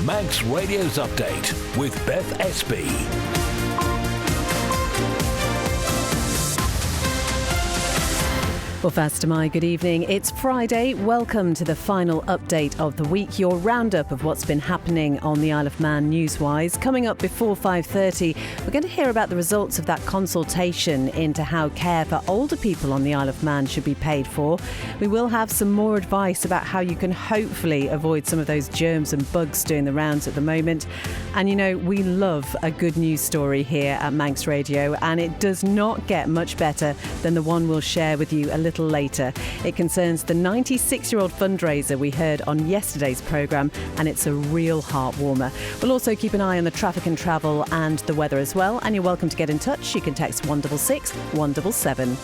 Manx Radio's Update with Beth Espy. Well, first, my good evening. It's Friday. Welcome to the final update of the week, your roundup of what's been happening on the Isle of Man news-wise. Coming up before 5:30, we're going to hear about the results of that consultation into how care for older people on the Isle of Man should be paid for. We will have some more advice about how you can hopefully avoid some of those germs and bugs doing the rounds at the moment. And you know, we love a good news story here at Manx Radio, and it does not get much better than the one we'll share with you a little later. It concerns the 96-year-old fundraiser we heard on yesterday's programme, and it's a real heart warmer. We'll also keep an eye on the traffic and travel and the weather as well, and you're welcome to get in touch. You can text 166 177.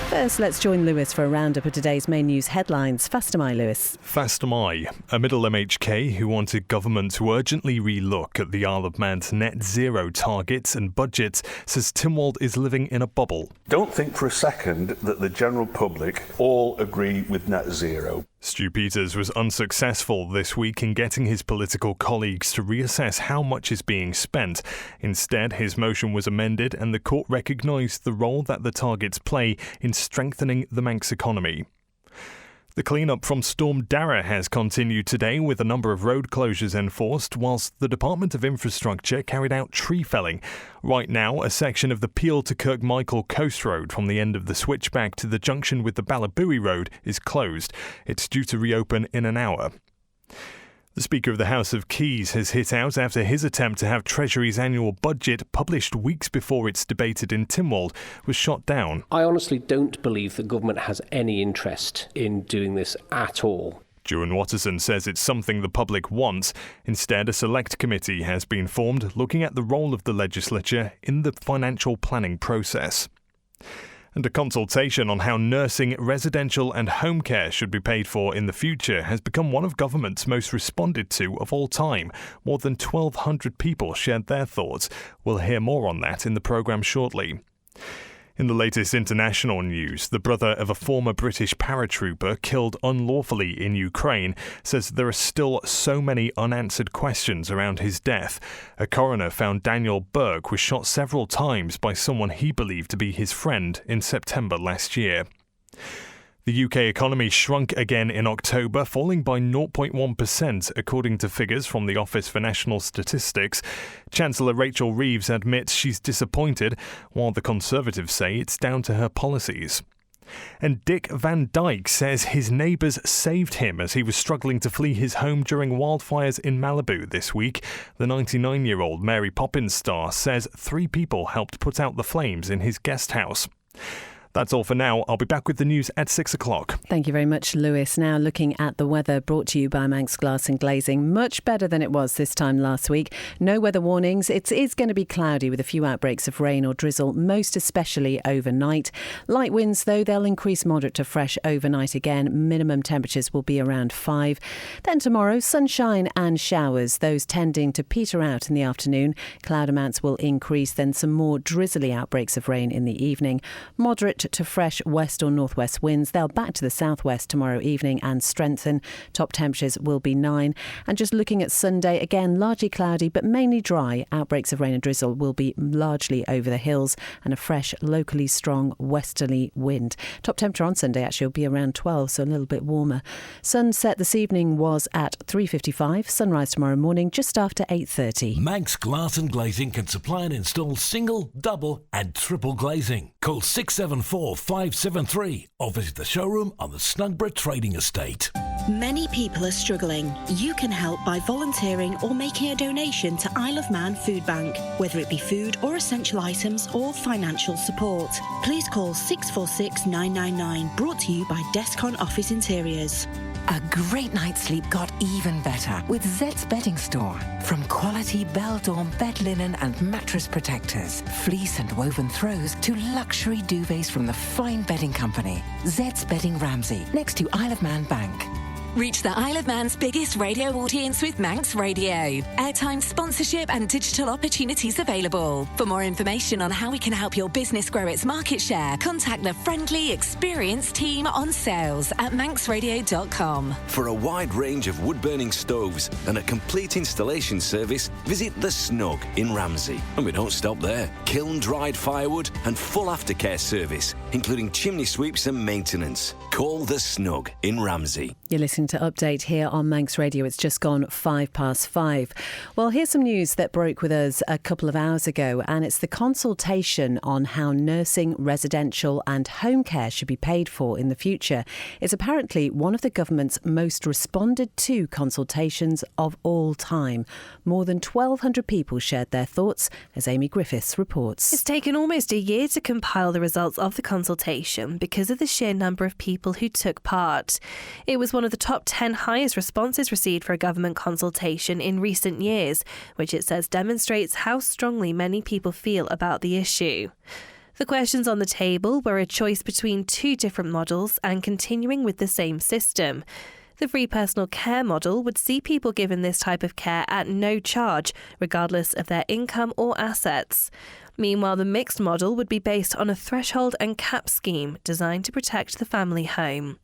First, let's join Lewis for a roundup of today's main news headlines. Faster my, Lewis. Faster my. A middle MHK who wanted government to urgently re-look at the Isle of Man's net zero targets and budgets says Tynwald is living in a bubble. Don't think for a second that the general public all agree with net zero. Stu Peters was unsuccessful this week in getting his political colleagues to reassess how much is being spent. Instead, his motion was amended and the court recognised the role that the targets play in strengthening the Manx economy. The clean-up from Storm Dara has continued today with a number of road closures enforced whilst the Department of Infrastructure carried out tree felling. Right now, a section of the Pier to Kirkmichael Coast Road from the end of the switchback to the junction with the Ballabooey Road is closed. It's due to reopen in an hour. The Speaker of the House of Keys has hit out after his attempt to have Treasury's annual budget published weeks before it's debated in Tynwald was shot down. I honestly don't believe the government has any interest in doing this at all. Duan Watterson says it's something the public wants. Instead, a select committee has been formed looking at the role of the legislature in the financial planning process. And a consultation on how nursing, residential and home care should be paid for in the future has become one of government's most responded to of all time. More than 1,200 people shared their thoughts. We'll hear more on that in the programme shortly. In the latest international news, the brother of a former British paratrooper killed unlawfully in Ukraine says there are still so many unanswered questions around his death. A coroner found Daniel Burke was shot several times by someone he believed to be his friend in September last year. The UK economy shrunk again in October, falling by 0.1% according to figures from the Office for National Statistics. Chancellor Rachel Reeves admits she's disappointed, while the Conservatives say it's down to her policies. And Dick Van Dyke says his neighbours saved him as he was struggling to flee his home during wildfires in Malibu this week. The 99-year-old Mary Poppins star says 3 people helped put out the flames in his guest house. That's all for now. I'll be back with the news at 6 o'clock. Thank you very much, Lewis. Now looking at the weather, brought to you by Manx Glass and Glazing. Much better than it was this time last week. No weather warnings. It is going to be cloudy with a few outbreaks of rain or drizzle, most especially overnight. Light winds, though, they'll increase moderate to fresh overnight again. Minimum temperatures will be around 5. Then tomorrow, sunshine and showers, those tending to peter out in the afternoon. Cloud amounts will increase, then some more drizzly outbreaks of rain in the evening. Moderate to fresh west or northwest winds. They'll back to the southwest tomorrow evening and strengthen. Top temperatures will be 9. And just looking at Sunday, again, largely cloudy but mainly dry. Outbreaks of rain and drizzle will be largely over the hills and a fresh, locally strong westerly wind. Top temperature on Sunday actually will be around 12, so a little bit warmer. Sunset this evening was at 3:55. Sunrise tomorrow morning just after 8:30. Manx Glass and Glazing can supply and install single, double and triple glazing. Call 674-573 or visit the showroom on the Snugborough Trading Estate. Many people are struggling. You can help by volunteering or making a donation to Isle of Man Food Bank, whether it be food or essential items or financial support. Please call 646 999, brought to you by Descon Office Interiors. A great night's sleep got even better with Zed's Bedding Store. From quality Bell-Dorm bed linen and mattress protectors, fleece and woven throws to luxury duvets from the fine bedding company. Zed's Bedding Ramsey, next to Isle of Man Bank. Reach the Isle of Man's biggest radio audience with Manx Radio. Airtime, sponsorship and digital opportunities available. For more information on how we can help your business grow its market share, contact the friendly, experienced team on sales at manxradio.com. For a wide range of wood-burning stoves and a complete installation service, visit The Snug in Ramsey. And we don't stop there. Kiln-dried firewood and full aftercare service, including chimney sweeps and maintenance. Call The Snug in Ramsey. You're listening to Update here on Manx Radio. It's just gone 5:05. Well, here's some news that broke with us a couple of hours ago, and it's the consultation on how nursing, residential and home care should be paid for in the future. It's apparently one of the government's most responded to consultations of all time. More than 1,200 people shared their thoughts, as Amy Griffiths reports. It's taken almost a year to compile the results of the consultation because of the sheer number of people who took part. It was one of the top 10 highest responses received for a government consultation in recent years, which it says demonstrates how strongly many people feel about the issue. The questions on the table were a choice between two different models and continuing with the same system. The free personal care model would see people given this type of care at no charge, regardless of their income or assets. Meanwhile, the mixed model would be based on a threshold and cap scheme designed to protect the family home.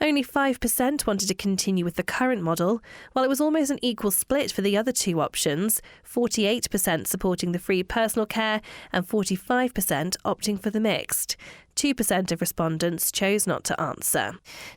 Only 5% wanted to continue with the current model, while it was almost an equal split for the other two options, 48% supporting the free personal care and 45% opting for the mixed. 2% of respondents chose not to answer.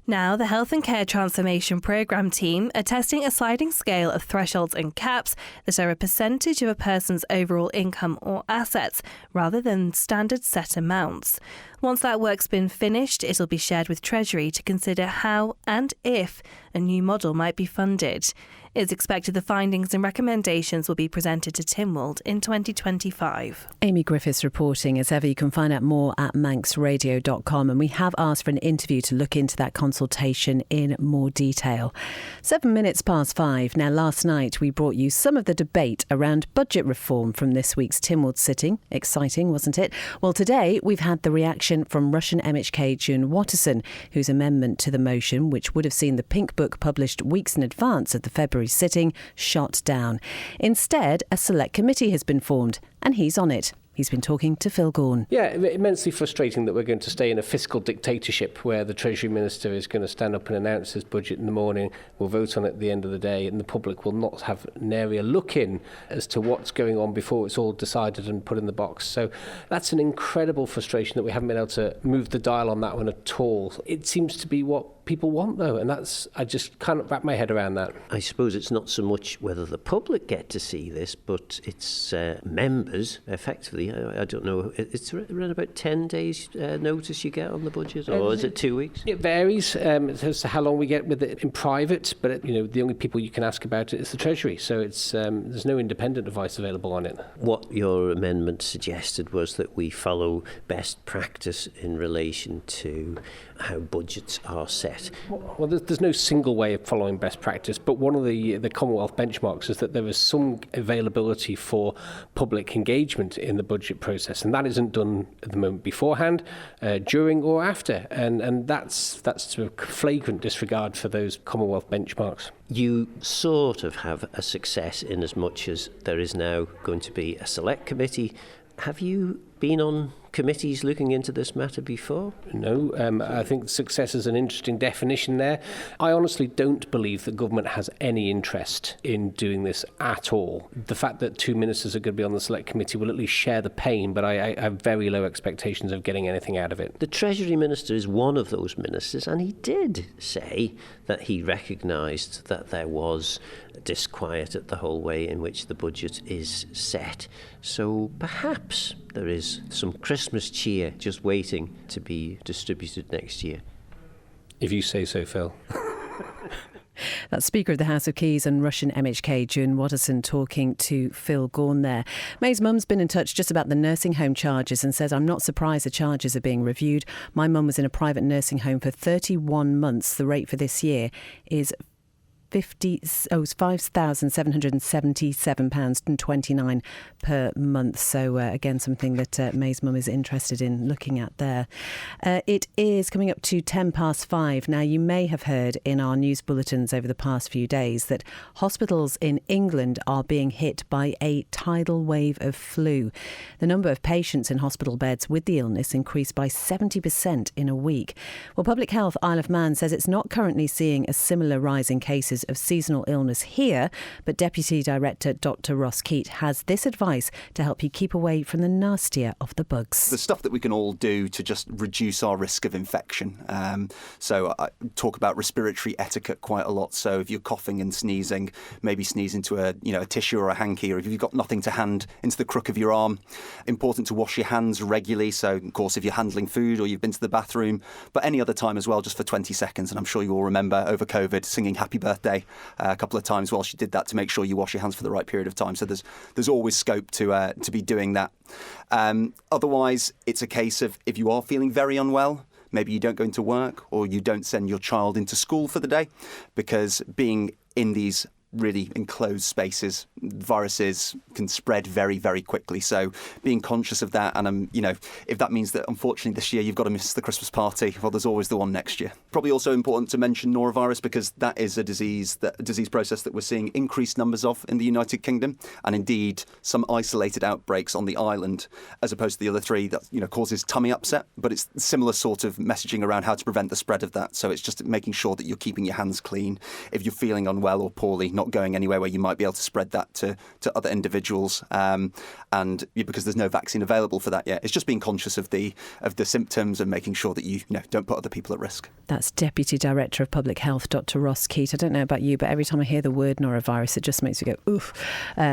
Now, the Health and Care Transformation Programme team are testing a sliding scale of thresholds and caps that are a percentage of a person's overall income or assets, rather than standard set amounts. Once that work's been finished, it'll be shared with Treasury to consider how and if a new model might be funded. It's expected the findings and recommendations will be presented to Tynwald in 2025. Amy Griffiths reporting. As ever, you can find out more at manxradio.com, and we have asked for an interview to look into that consultation in more detail. 7 minutes past 5. Now, last night we brought you some of the debate around budget reform from this week's Tynwald sitting. Exciting, wasn't it? Well, today we've had the reaction from Russian MHK June Watterson, whose amendment to the motion, which would have seen the Pink Book published weeks in advance of the February sitting, shot down. Instead, a select committee has been formed, and he's on it. He's been talking to Phil Gaughan. Yeah, immensely frustrating that we're going to stay in a fiscal dictatorship where the Treasury Minister is going to stand up and announce his budget in the morning, we'll vote on it at the end of the day, and the public will not have nary a look in as to what's going on before it's all decided and put in the box. So that's an incredible frustration that we haven't been able to move the dial on that one at all. It seems to be what people want, though, and I just can't wrap my head around that. I suppose it's not so much whether the public get to see this, but it's members, effectively. I don't know, it's around about 10 days notice you get on the budget, or is it 2 weeks? It varies as to how long we get with it in private, but the only people you can ask about it is the Treasury, so it's there's no independent advice available on it. What your amendment suggested was that we follow best practice in relation to how budgets are set. Well, there's no single way of following best practice, but one of the Commonwealth benchmarks is that there is some availability for public engagement in the budget process, and that isn't done at the moment beforehand, during or after, and that's a flagrant disregard for those Commonwealth benchmarks. You sort of have a success in as much as there is now going to be a select committee. Have you been on committees looking into this matter before? No, I think success is an interesting definition there. I honestly don't believe the government has any interest in doing this at all. The fact that two ministers are going to be on the select committee will at least share the pain, but I have very low expectations of getting anything out of it. The Treasury Minister is one of those ministers, and he did say that he recognised that there was disquiet at the whole way in which the budget is set. So perhaps there is some Christmas cheer just waiting to be distributed next year. If you say so, Phil. That's Speaker of the House of Keys and Russian MHK June Watterson talking to Phil Gaughan there. May's mum's been in touch just about the nursing home charges and says, I'm not surprised the charges are being reviewed. My mum was in a private nursing home for 31 months. The rate for this year is £5,777.29 per month. So again, something that May's mum is interested in looking at there. It is coming up to 5:10. Now, you may have heard in our news bulletins over the past few days that hospitals in England are being hit by a tidal wave of flu. The number of patients in hospital beds with the illness increased by 70% in a week. Well, Public Health Isle of Man says it's not currently seeing a similar rise in cases of seasonal illness here, but Deputy Director Dr. Ross Keat has this advice to help you keep away from the nastier of the bugs. The stuff that we can all do to just reduce our risk of infection. So I talk about respiratory etiquette quite a lot. So if you're coughing and sneezing, maybe sneeze into a tissue or a hanky, or if you've got nothing to hand, into the crook of your arm. Important to wash your hands regularly. So, of course, if you're handling food or you've been to the bathroom, but any other time as well, just for 20 seconds. And I'm sure you all remember over COVID singing Happy Birthday a couple of times whilst you did that to make sure you wash your hands for the right period of time. So there's always scope to be doing that. Otherwise, it's a case of if you are feeling very unwell, maybe you don't go into work or you don't send your child into school for the day, because being in these really enclosed spaces, viruses can spread very, very quickly. So being conscious of that, and if that means that unfortunately this year you've got to miss the Christmas party, well, there's always the one next year. Probably also important to mention norovirus, because that is a disease process that we're seeing increased numbers of in the United Kingdom, and indeed some isolated outbreaks on the island, as opposed to the other three that causes tummy upset. But it's similar sort of messaging around how to prevent the spread of that. So it's just making sure that you're keeping your hands clean. If you're feeling unwell or poorly, not going anywhere where you might be able to spread that to other individuals, and because there's no vaccine available for that yet. It's just being conscious of the symptoms and making sure that you don't put other people at risk. That's Deputy Director of Public Health, Dr. Ross Keat. I don't know about you, but every time I hear the word norovirus, it just makes me go, oof.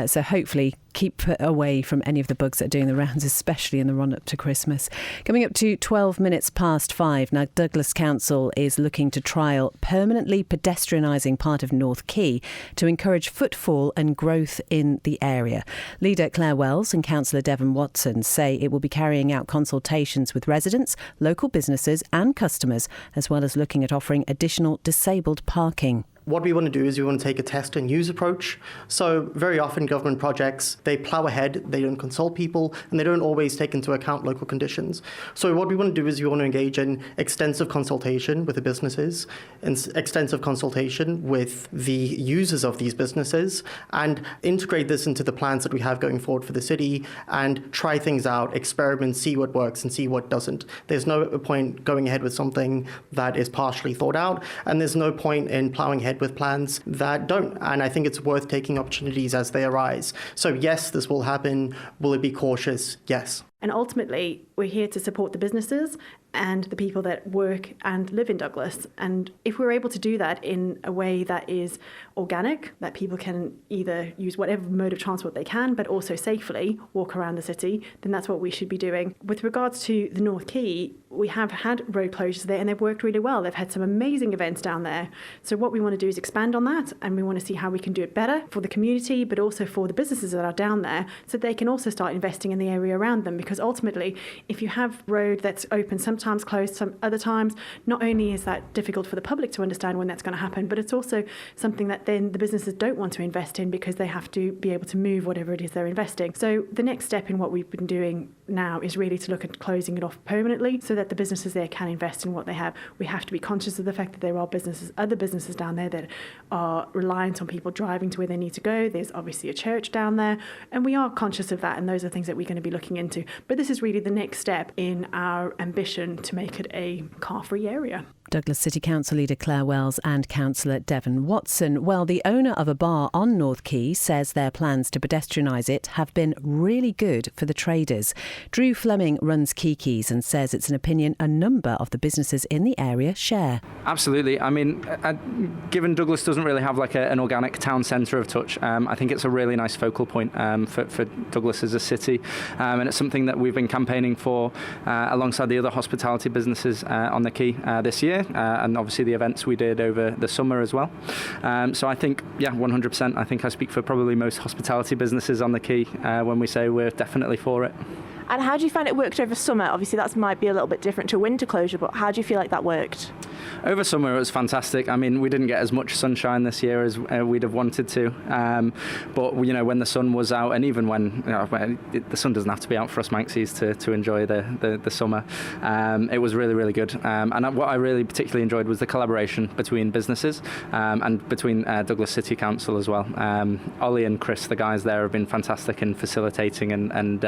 So hopefully keep away from any of the bugs that are doing the rounds, especially in the run-up to Christmas. Coming up to 5:12. Now, Douglas Council is looking to trial permanently pedestrianising part of North Quay to encourage footfall and growth in the area. Leader Claire Wells and Councillor Devon Watson say it will be carrying out consultations with residents, local businesses and customers, as well as looking at offering additional disabled parking. What we want to do is we want to take a test and use approach. So very often government projects, they plough ahead, they don't consult people, and they don't always take into account local conditions. So what we want to do is we want to engage in extensive consultation with the businesses, and extensive consultation with the users of these businesses, and integrate this into the plans that we have going forward for the city, and try things out, experiment, see what works and see what doesn't. There's no point going ahead with something that is partially thought out, and there's no point in ploughing ahead with plans that don't. And I think it's worth taking opportunities as they arise. So yes, this will happen. Will it be cautious? Yes. And ultimately, we're here to support the businesses and the people that work and live in Douglas. And if we're able to do that in a way that is organic, that people can either use whatever mode of transport they can, but also safely walk around the city, then that's what we should be doing. With regards to the North Quay, we have had road closures there and they've worked really well. They've had some amazing events down there. So what we want to do is expand on that, and we want to see how we can do it better for the community, but also for the businesses that are down there, so they can also start investing in the area around them. Because ultimately, if you have road that's open, sometimes closed, some other times, not only is that difficult for the public to understand when that's going to happen, but it's also something that then the businesses don't want to invest in because they have to be able to move whatever it is they're investing. So the next step in what we've been doing now is really to look at closing it off permanently so that the businesses there can invest in what they have. We have to be conscious of the fact that there are other businesses down there that are reliant on people driving to where they need to go. There's obviously a church down there, and we are conscious of that, and those are things that we're going to be looking into. But this is really the next step in our ambition to make it a car-free area. Douglas City Council Leader Claire Wells and Councillor Devon Watson. Well, the owner of a bar on North Quay says their plans to pedestrianise it have been really good for the traders. Drew Fleming runs Kiki's and says it's an opinion a number of the businesses in the area share. Absolutely. I mean, given Douglas doesn't really have like an organic town centre of touch, I think it's a really nice focal point for Douglas as a city, and it's something that we've been campaigning for alongside the other hospitality businesses on the quay this year. And obviously the events we did over the summer as well. So I think, 100%, I think I speak for probably most hospitality businesses on the quay when we say we're definitely for it. And how do you find it worked over summer? Obviously, that might be a little bit different to a winter closure, but how do you feel like that worked? Over summer, it was fantastic. I mean, we didn't get as much sunshine this year as we'd have wanted to. But, when the sun was out, and even when the sun doesn't have to be out for us Manxies to enjoy the summer, it was really, really good. And what I really particularly enjoyed was the collaboration between businesses and between Douglas City Council as well. Ollie and Chris, the guys there, have been fantastic in facilitating and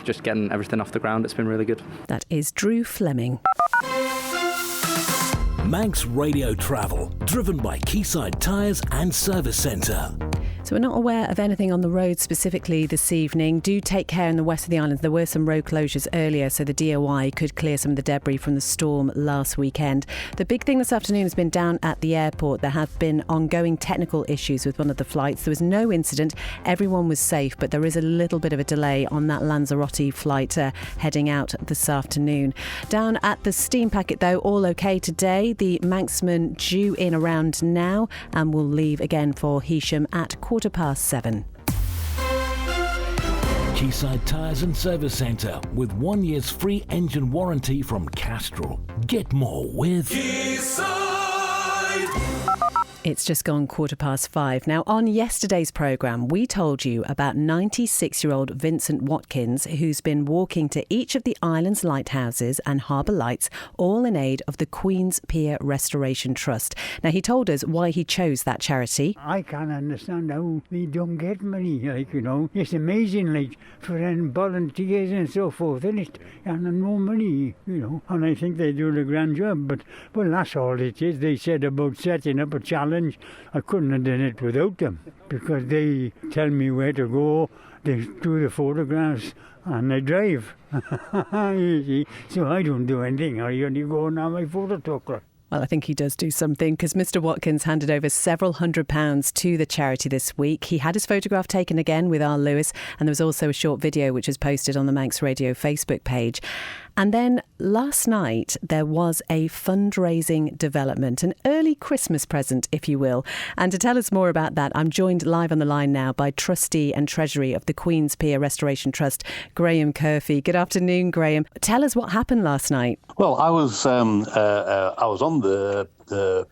just getting everything off the ground. It's been really good. That is Drew Fleming. Manx Radio Travel, driven by Quayside Tyres and Service Centre. So we're not aware of anything on the road specifically this evening. Do take care in the west of the island. There were some road closures earlier, so the DOI could clear some of the debris from the storm last weekend. The big thing this afternoon has been down at the airport. There have been ongoing technical issues with one of the flights. There was no incident. Everyone was safe, but there is a little bit of a delay on that Lanzarote flight heading out this afternoon. Down at the steam packet, though, all okay today. The Manxman due in around now and will leave again for Heysham at 7:15. Quayside Tyres and Service Centre with 1 year's free engine warranty from Castrol. Get more with Quayside. It's just gone 5:15. Now, on yesterday's programme, we told you about 96-year-old Vincent Watkins, who's been walking to each of the island's lighthouses and harbour lights, all in aid of the Queen's Pier Restoration Trust. Now, he told us why he chose that charity. I can't understand how we don't get money, It's amazing, for volunteers and so forth, isn't it? And no money, And I think they do a grand job, but, well, that's all it is. They said about setting up a challenge. I couldn't have done it without them, because they tell me where to go, they do the photographs, and they drive. You see? So I don't do anything. I only go on my photo talker. Well, I think he does do something, because Mr Watkins handed over several £100s to the charity this week. He had his photograph taken again with R. Lewis, and there was also a short video which was posted on the Manx Radio Facebook page. And then last night there was a fundraising development, an early Christmas present, if you will. And to tell us more about that, I'm joined live on the line now by Trustee and Treasury of the Queen's Pier Restoration Trust, Graham Curfey. Good afternoon, Graham. Tell us what happened last night. Well, I was on the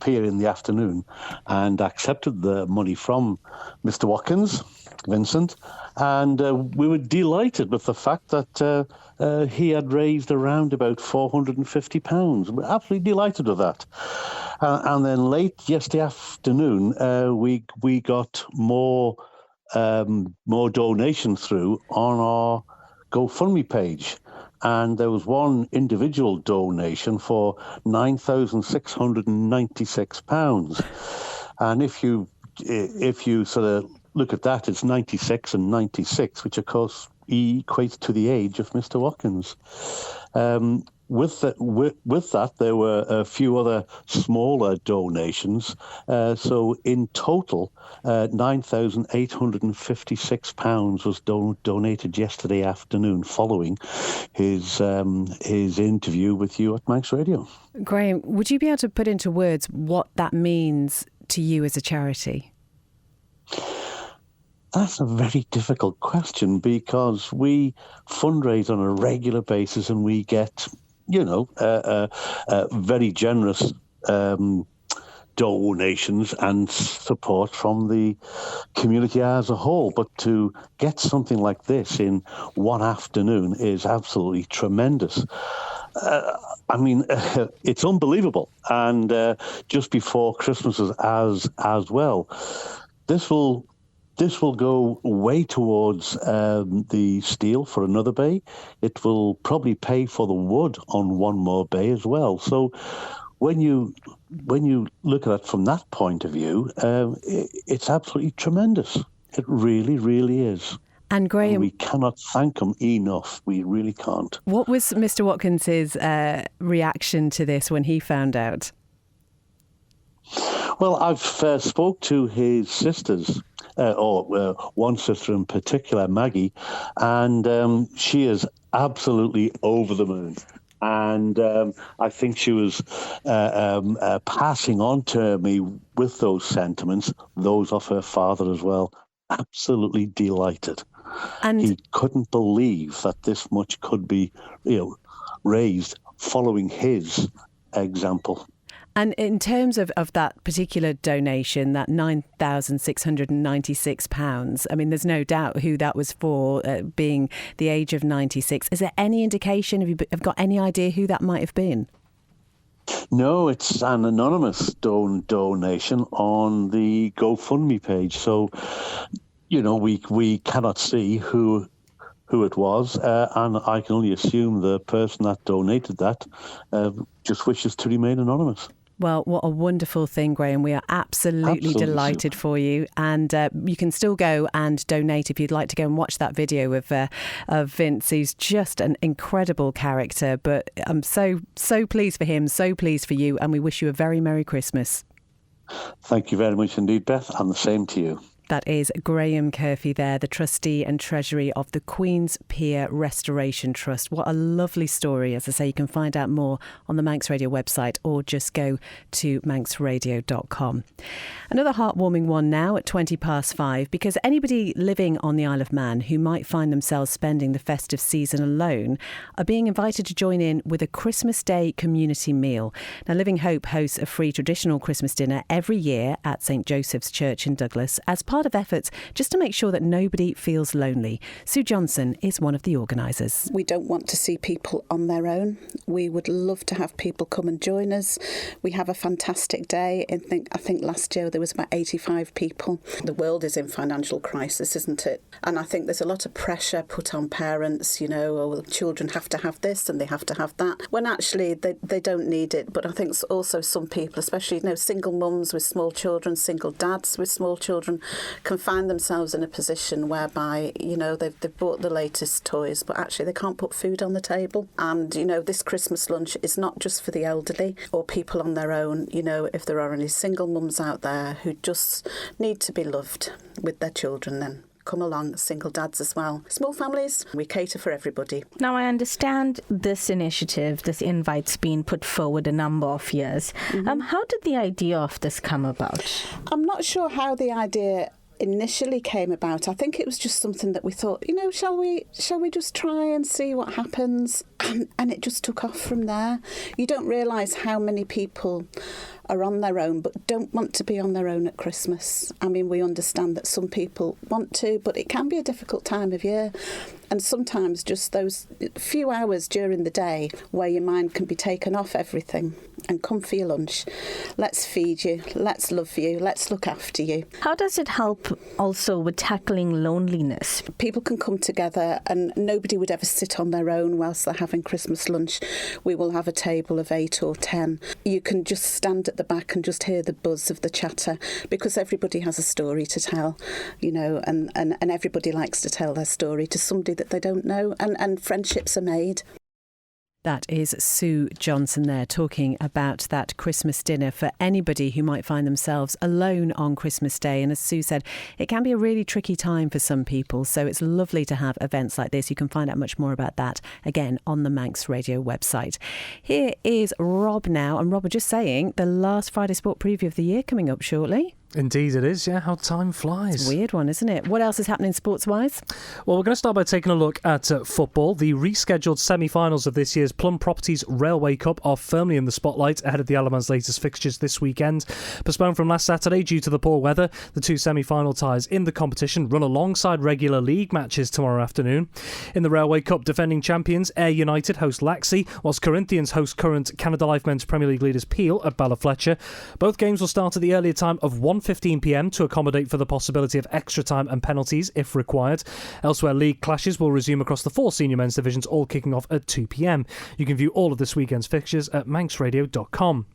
pier in the afternoon and accepted the money from Mr. Watkins, Vincent, and we were delighted with the fact that he had raised around about £450. We're absolutely delighted with that. And then late yesterday afternoon, we got more donations through on our GoFundMe page. And there was one individual donation for £9,696. And if you sort of look at that, it's 96 and 96, which of course equates to the age of Mr. Watkins. With that, there were a few other smaller donations. So in total, £9,856 was donated yesterday afternoon following his interview with you at Manx Radio. Graham, would you be able to put into words what that means to you as a charity? That's a very difficult question, because we fundraise on a regular basis and we get, very generous donations and support from the community as a whole. But to get something like this in one afternoon is absolutely tremendous. It's unbelievable. And just before Christmas as well, this will go way towards the steel for another bay. It will probably pay for the wood on one more bay as well. So when you look at it from that point of view, it's absolutely tremendous. It really, really is. And Graham, we cannot thank him enough. We really can't. What was Mr. Watkins's reaction to this when he found out? Well, I've spoke to his sisters, one sister in particular, Maggie, and she is absolutely over the moon. And I think she was passing on to me with those sentiments, those of her father as well. Absolutely delighted. And he couldn't believe that this much could be, raised following his example. And in terms of that particular donation, that £9,696, I mean, there's no doubt who that was for, being the age of 96. Is there any indication, have you got any idea who that might have been? No, it's an anonymous donation on the GoFundMe page. So, we cannot see who it was, and I can only assume the person that donated that just wishes to remain anonymous. Well, what a wonderful thing, Graham. We are absolutely delighted for you. And you can still go and donate if you'd like to go and watch that video of Vince, who's just an incredible character. But I'm so pleased for him, so pleased for you. And we wish you a very Merry Christmas. Thank you very much indeed, Beth, and the same to you. That is Graham Curfew there, the trustee and treasury of the Queen's Pier Restoration Trust. What a lovely story. As I say, you can find out more on the Manx Radio website or just go to manxradio.com. Another heartwarming one now at 5:20, because anybody living on the Isle of Man who might find themselves spending the festive season alone are being invited to join in with a Christmas Day community meal. Now, Living Hope hosts a free traditional Christmas dinner every year at St Joseph's Church in Douglas as part of efforts just to make sure that nobody feels lonely. Sue Johnson is one of the organisers. We don't want to see people on their own. We would love to have people come and join us. We have a fantastic day. I think last year there was about 85 people. The world is in financial crisis, isn't it? And I think there's a lot of pressure put on parents, children have to have this and they have to have that, when actually they don't need it. But I think also some people, especially single mums with small children, single dads with small children, can find themselves in a position whereby, they've bought the latest toys, but actually they can't put food on the table. And, this Christmas lunch is not just for the elderly or people on their own. If there are any single mums out there who just need to be loved with their children, then come along, single dads as well. Small families, we cater for everybody. Now, I understand this initiative, this invite's been put forward a number of years. Mm-hmm. How did the idea of this come about? I'm not sure how the idea initially came about. I think it was just something that we thought, shall we just try and see what happens? And it just took off from there. You don't realise how many people are on their own but don't want to be on their own at Christmas. I mean, we understand that some people want to, but it can be a difficult time of year. And sometimes just those few hours during the day where your mind can be taken off everything and come for your lunch. Let's feed you, let's love you, let's look after you. How does it help also with tackling loneliness? People can come together and nobody would ever sit on their own whilst they're having Christmas lunch. We will have a table of 8 or 10. You can just stand at the back and just hear the buzz of the chatter, because everybody has a story to tell, and everybody likes to tell their story to somebody that they don't know, and friendships are made. That is Sue Johnson there talking about that Christmas dinner for anybody who might find themselves alone on Christmas Day. And as Sue said, it can be a really tricky time for some people. So it's lovely to have events like this. You can find out much more about that, again, on the Manx Radio website. Here is Rob now. And Rob, we're just saying, the last Friday Sport preview of the year coming up shortly. Indeed it is, yeah, how time flies. It's a weird one, isn't it? What else is happening sports-wise? Well, we're going to start by taking a look at football. The rescheduled semi-finals of this year's Plum Properties Railway Cup are firmly in the spotlight ahead of the Isle of Man's latest fixtures this weekend. Postponed from last Saturday due to the poor weather, the two semi-final ties in the competition run alongside regular league matches tomorrow afternoon. In the Railway Cup, defending champions Ayr United host Laxey, whilst Corinthians host current Canada Life Men's Premier League leaders Peel at Ballafletcher. Both games will start at the earlier time of 1:15pm to accommodate for the possibility of extra time and penalties if required. Elsewhere, league clashes will resume across the 4 senior men's divisions, all kicking off at 2pm. You can view all of this weekend's fixtures at manxradio.com.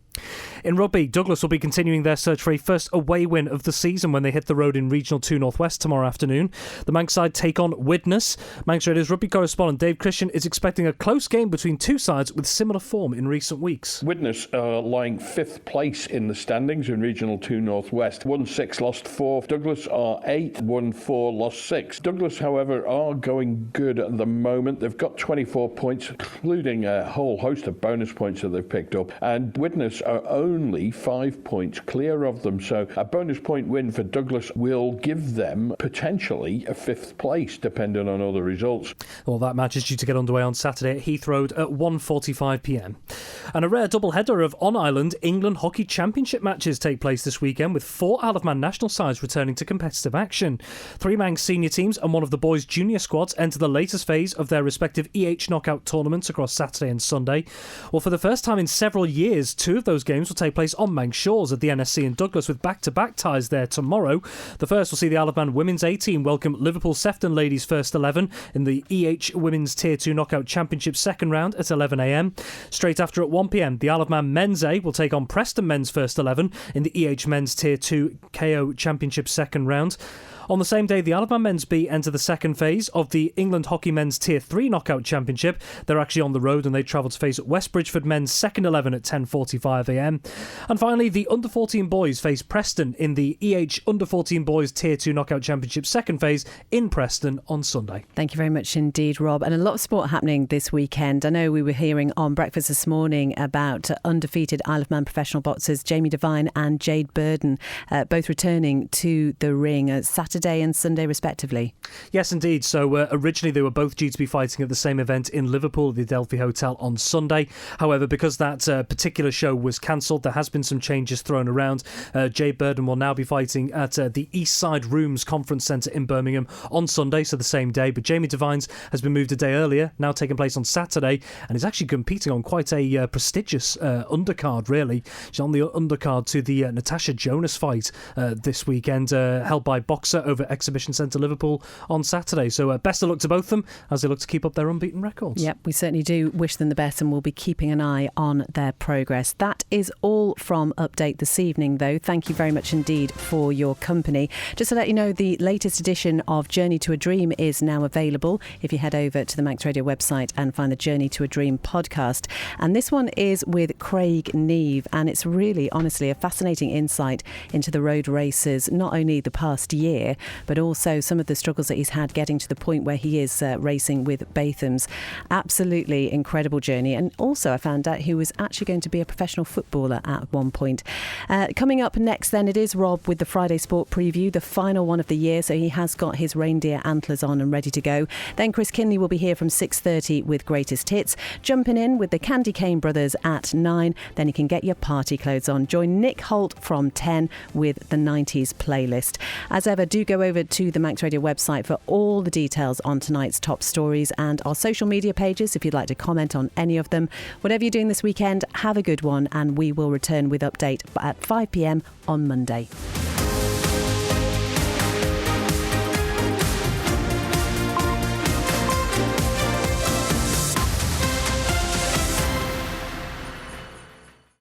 In rugby, Douglas will be continuing their search for a first away win of the season when they hit the road in Regional 2 North West tomorrow afternoon. The Manx side take on Widnes. Manx Radio's rugby correspondent Dave Christian is expecting a close game between two sides with similar form in recent weeks. Widnes are lying 5th place in the standings in Regional 2 North West. Won 6, lost 4. Douglas are 8, won 4, lost 6. Douglas, however, are going good at the moment. They've got 24 points, including a whole host of bonus points that they've picked up. And Widnes are only 5 points clear of them. So a bonus point win for Douglas will give them potentially a 5th place, depending on other results. Well, that match is due to get underway on Saturday at Heathrow Road at 1:45pm. And a rare double-header of on-island England Hockey Championship matches take place this weekend, with 4 Isle of Man national sides returning to competitive action. 3 Manx senior teams and one of the boys' junior squads enter the latest phase of their respective EH knockout tournaments across Saturday and Sunday. Well, for the first time in several years, 2 of those games will take place on Manx shores at the NSC in Douglas, with back-to-back ties there tomorrow. The first will see the Isle of Man Women's A team welcome Liverpool Sefton Ladies First 11 in the EH Women's Tier 2 Knockout Championship second round at 11am. Straight after at 1pm, the Isle of Man Men's A will take on Preston Men's First 11 in the EH Men's Tier 2 KO Championship second round. On the same day, the Isle of Man Men's B enter the second phase of the England Hockey Men's Tier 3 Knockout Championship. They're actually on the road and they travel to face West Bridgeford Men's second 11 at 10:45am. And finally, the Under-14 boys face Preston in the EH Under-14 Boys Tier 2 Knockout Championship second phase in Preston on Sunday. Thank you very much indeed, Rob. And a lot of sport happening this weekend. I know we were hearing on breakfast this morning about undefeated Isle of Man professional boxers Jamie Devine and Jade Burden, both returning to the ring Saturday and Sunday respectively. Yes, indeed. So originally they were both due to be fighting at the same event in Liverpool at the Adelphi Hotel on Sunday. However, because that particular show was cancelled, there has been some changes thrown around. Jade Burden will now be fighting at the East Side Rooms Conference Centre in Birmingham on Sunday, so the same day. But Jamie Devine's has been moved a day earlier, now taking place on Saturday, and is actually competing on quite a prestigious undercard, really. She's on the undercard to the Natasha Jonas fight this weekend, held by Boxer over Exhibition Centre Liverpool on Saturday. So best of luck to both of them as they look to keep up their unbeaten records. Yep, we certainly do wish them the best, and we'll be keeping an eye on their progress. That is all from Update this evening, though. Thank you very much indeed for your company. Just to let you know, the latest edition of Journey to a Dream is now available if you head over to the Manx Radio website and find the Journey to a Dream podcast. And this one is with Craig Neve, and it's really, honestly, a fascinating insight into the road races, not only the past year, but also some of the struggles that he's had getting to the point where he is racing with Bathams. Absolutely incredible journey. And also I found out he was actually going to be a professional footballer at one point. Coming up next then, it is Rob with the Friday Sport Preview, the final one of the year, so he has got his reindeer antlers on and ready to go. Then Chris Kinley will be here from 6:30 with Greatest Hits. Jumping in with the Candy Cane Brothers at 9, then you can get your party clothes on. Join Nick Holt from 10 with the 90s playlist. As ever, do go over to the Manx Radio website for all the details on tonight's top stories and our social media pages if you'd like to comment on any of them. Whatever you're doing this weekend, have a good one, and we will return with Update at 5pm on Monday.